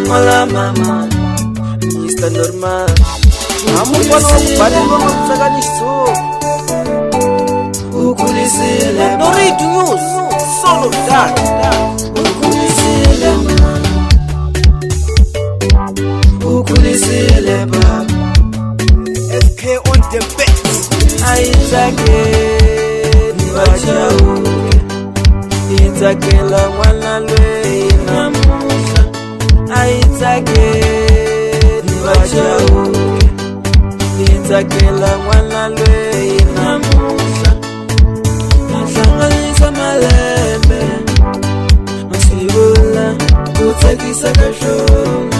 Hola mama, Mr. Normal. Amufana wakubhalelwa ngokuhlakaniso. Ukulisile no read news, son of that. Ukulisile mama, ukulisile baba. SK on the beat. Aizake nibachauke, itakela mwana lwe namusha. Aizake nibachauke, itakela mwana lwe namusha. Mahlanganisa malembe, masibula kutakisa kashona.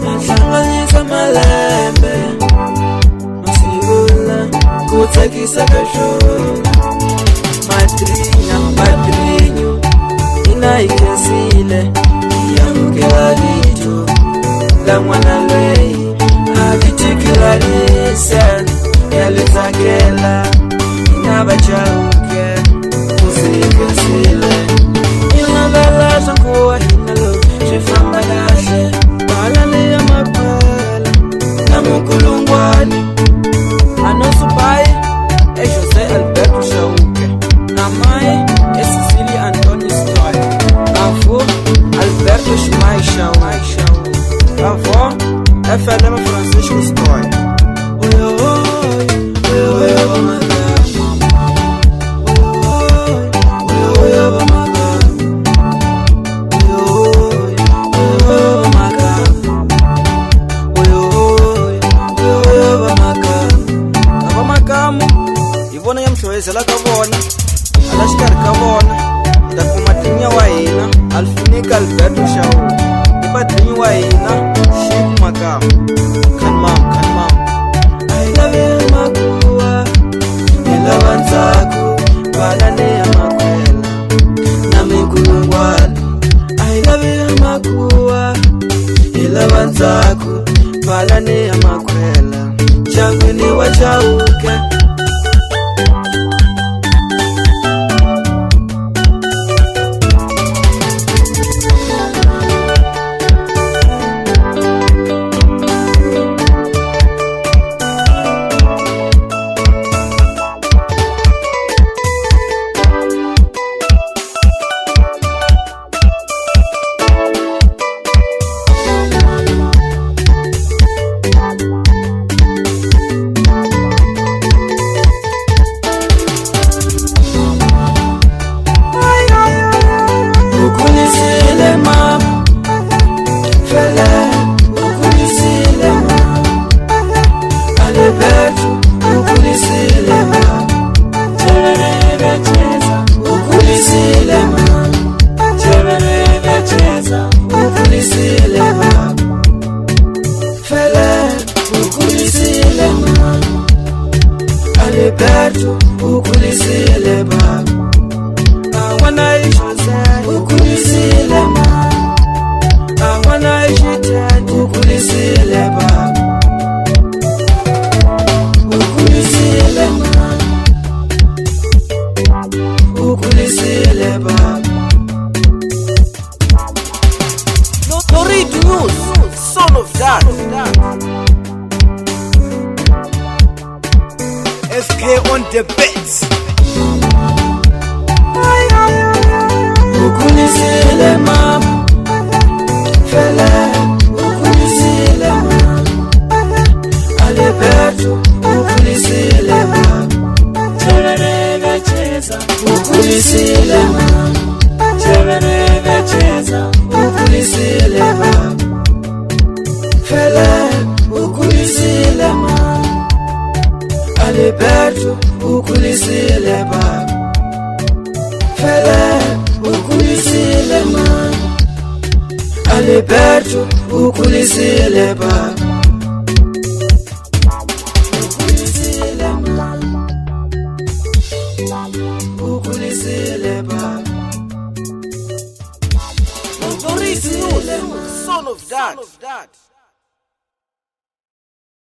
Mahlanganisa malembe, masibula kutakisa kashona. Madrinyo inaikesile yamukela vitu la mwana lwei akitikila lisen yalitakela inabachauke usikesile inadalaza kuwa hinalo shifamba dashe balale ya makwela na mukulungwani anosubai Jose Alberto Shauke Namae Cecilia Antonio Stoy Avo Alberto Shmai Shauke Avo FLM Francisco Stoy Oyo bamaga Oyo bamaga Abamagamu Ivona yamshweze la kavona alashikari kavona ndakumatinya wa hina Alfinika Alberto Shauke ipadrinyi wa hina Shiku Magamu Kanmam I love you makuwa ila wanzaku balane ya makwela na mikulungwani I love you makuwa ila wanzaku balane ya makwela changu ni wachauke Alberto, ukulisile baba. Awana Jose, ukulisile mama. Awana Jitani, ukulisile baba. Ukulisile mama. Ukulisile baba. No read news, son of that. SK on the beats. Ukulisile mama, fele. Ukulisile mama, Alberto. Ukulisile mama, chelele cheza. Ukulisile mama, chelele cheza. Ukulisile mama, fele. Ukulisile mama. Alberto, ukulisile baba. Fele, ukulisile mama. Alberto, ukulisile baba.